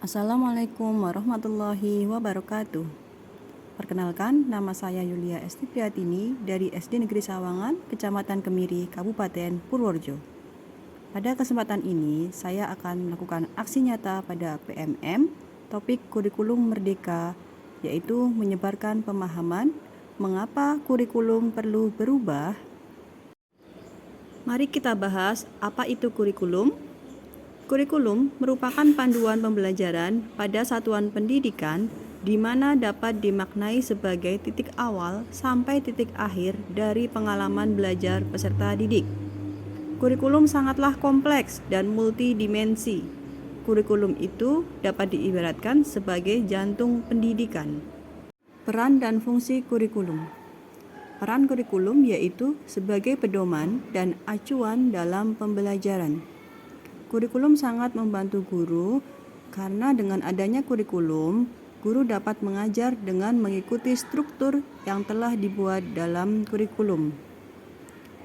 Assalamualaikum warahmatullahi wabarakatuh. Perkenalkan, nama saya Yulia Esti Priatini dari SD Negeri Sawangan, Kecamatan Kemiri, Kabupaten Purworejo. Pada kesempatan ini, saya akan melakukan aksi nyata pada PMM, topik kurikulum merdeka, yaitu menyebarkan pemahaman mengapa kurikulum perlu berubah. Mari kita bahas apa itu kurikulum. Kurikulum merupakan panduan pembelajaran pada satuan pendidikan di mana dapat dimaknai sebagai titik awal sampai titik akhir dari pengalaman belajar peserta didik. Kurikulum sangatlah kompleks dan multidimensi. Kurikulum itu dapat diibaratkan sebagai jantung pendidikan. Peran dan fungsi kurikulum. Peran kurikulum yaitu sebagai pedoman dan acuan dalam pembelajaran. Kurikulum sangat membantu guru karena dengan adanya kurikulum, guru dapat mengajar dengan mengikuti struktur yang telah dibuat dalam kurikulum,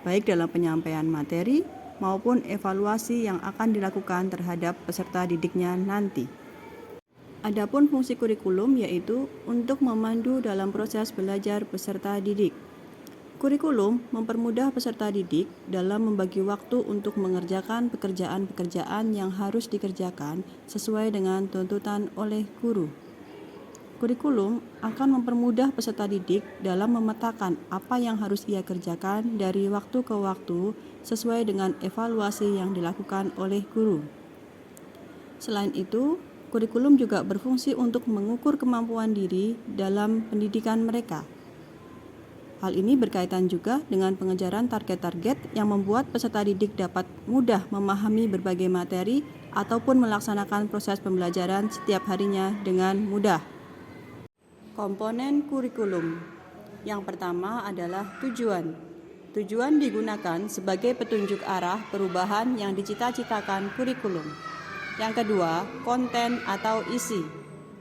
baik dalam penyampaian materi maupun evaluasi yang akan dilakukan terhadap peserta didiknya nanti. Adapun fungsi kurikulum yaitu untuk memandu dalam proses belajar peserta didik. Kurikulum mempermudah peserta didik dalam membagi waktu untuk mengerjakan pekerjaan-pekerjaan yang harus dikerjakan sesuai dengan tuntutan oleh guru. Kurikulum akan mempermudah peserta didik dalam memetakan apa yang harus ia kerjakan dari waktu ke waktu sesuai dengan evaluasi yang dilakukan oleh guru. Selain itu, kurikulum juga berfungsi untuk mengukur kemampuan diri dalam pendidikan mereka. Hal ini berkaitan juga dengan pengejaran target-target yang membuat peserta didik dapat mudah memahami berbagai materi ataupun melaksanakan proses pembelajaran setiap harinya dengan mudah. Komponen kurikulum. Yang pertama adalah tujuan. Tujuan digunakan sebagai petunjuk arah perubahan yang dicita-citakan kurikulum. Yang kedua, konten atau isi.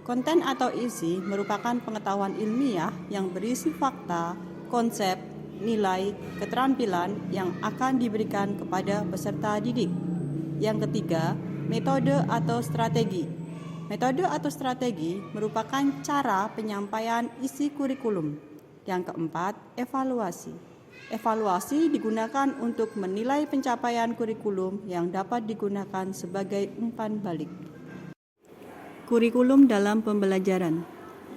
Konten atau isi merupakan pengetahuan ilmiah yang berisi fakta, konsep, nilai, keterampilan yang akan diberikan kepada peserta didik. Yang ketiga, metode atau strategi. Metode atau strategi merupakan cara penyampaian isi kurikulum. Yang keempat, evaluasi. Evaluasi digunakan untuk menilai pencapaian kurikulum yang dapat digunakan sebagai umpan balik. Kurikulum dalam pembelajaran.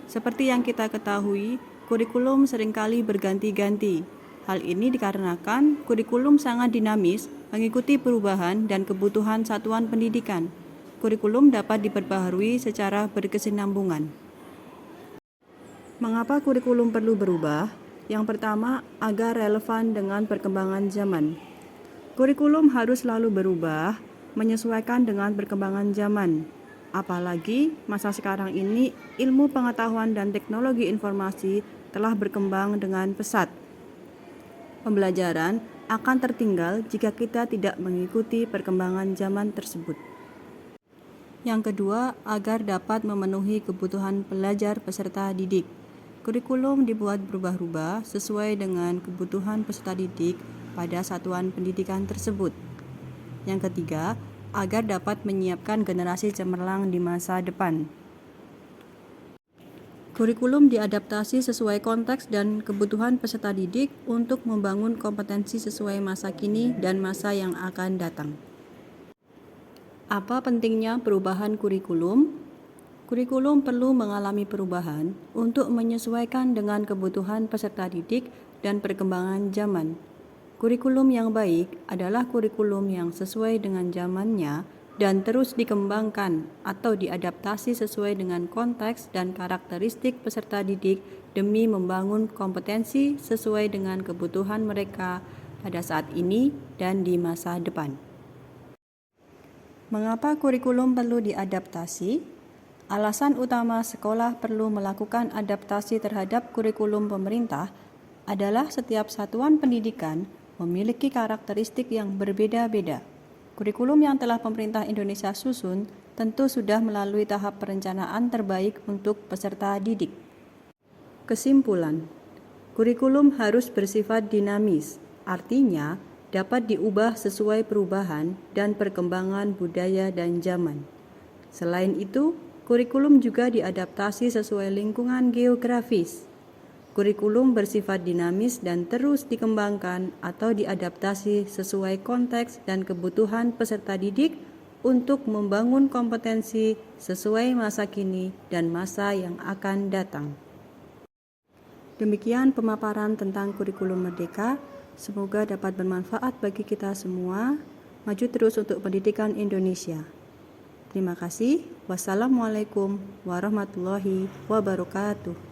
Seperti yang kita ketahui, kurikulum seringkali berganti-ganti. Hal ini dikarenakan kurikulum sangat dinamis, mengikuti perubahan dan kebutuhan satuan pendidikan. Kurikulum dapat diperbaharui secara berkesinambungan. Mengapa kurikulum perlu berubah? Yang pertama, agar relevan dengan perkembangan zaman. Kurikulum harus selalu berubah, menyesuaikan dengan perkembangan zaman. Apalagi masa sekarang ini ilmu pengetahuan dan teknologi informasi telah berkembang dengan pesat. Pembelajaran akan tertinggal jika kita tidak mengikuti perkembangan zaman tersebut. Yang kedua, agar dapat memenuhi kebutuhan pelajar peserta didik. Kurikulum dibuat berubah-ubah sesuai dengan kebutuhan peserta didik pada satuan pendidikan tersebut. Yang ketiga, agar dapat menyiapkan generasi cemerlang di masa depan. Kurikulum diadaptasi sesuai konteks dan kebutuhan peserta didik untuk membangun kompetensi sesuai masa kini dan masa yang akan datang. Apa pentingnya perubahan kurikulum? Kurikulum perlu mengalami perubahan untuk menyesuaikan dengan kebutuhan peserta didik dan perkembangan zaman. Kurikulum yang baik adalah kurikulum yang sesuai dengan zamannya dan terus dikembangkan atau diadaptasi sesuai dengan konteks dan karakteristik peserta didik demi membangun kompetensi sesuai dengan kebutuhan mereka pada saat ini dan di masa depan. Mengapa kurikulum perlu diadaptasi? Alasan utama sekolah perlu melakukan adaptasi terhadap kurikulum pemerintah adalah setiap satuan pendidikan memiliki karakteristik yang berbeda-beda. Kurikulum yang telah pemerintah Indonesia susun tentu sudah melalui tahap perencanaan terbaik untuk peserta didik. Kesimpulan, kurikulum harus bersifat dinamis, artinya dapat diubah sesuai perubahan dan perkembangan budaya dan zaman. Selain itu, Kurikulum juga diadaptasi sesuai lingkungan geografis. Kurikulum bersifat dinamis dan terus dikembangkan atau diadaptasi sesuai konteks dan kebutuhan peserta didik untuk membangun kompetensi sesuai masa kini dan masa yang akan datang. Demikian pemaparan tentang kurikulum merdeka. Semoga dapat bermanfaat bagi kita semua. Maju terus untuk pendidikan Indonesia. Terima kasih. Wassalamualaikum warahmatullahi wabarakatuh.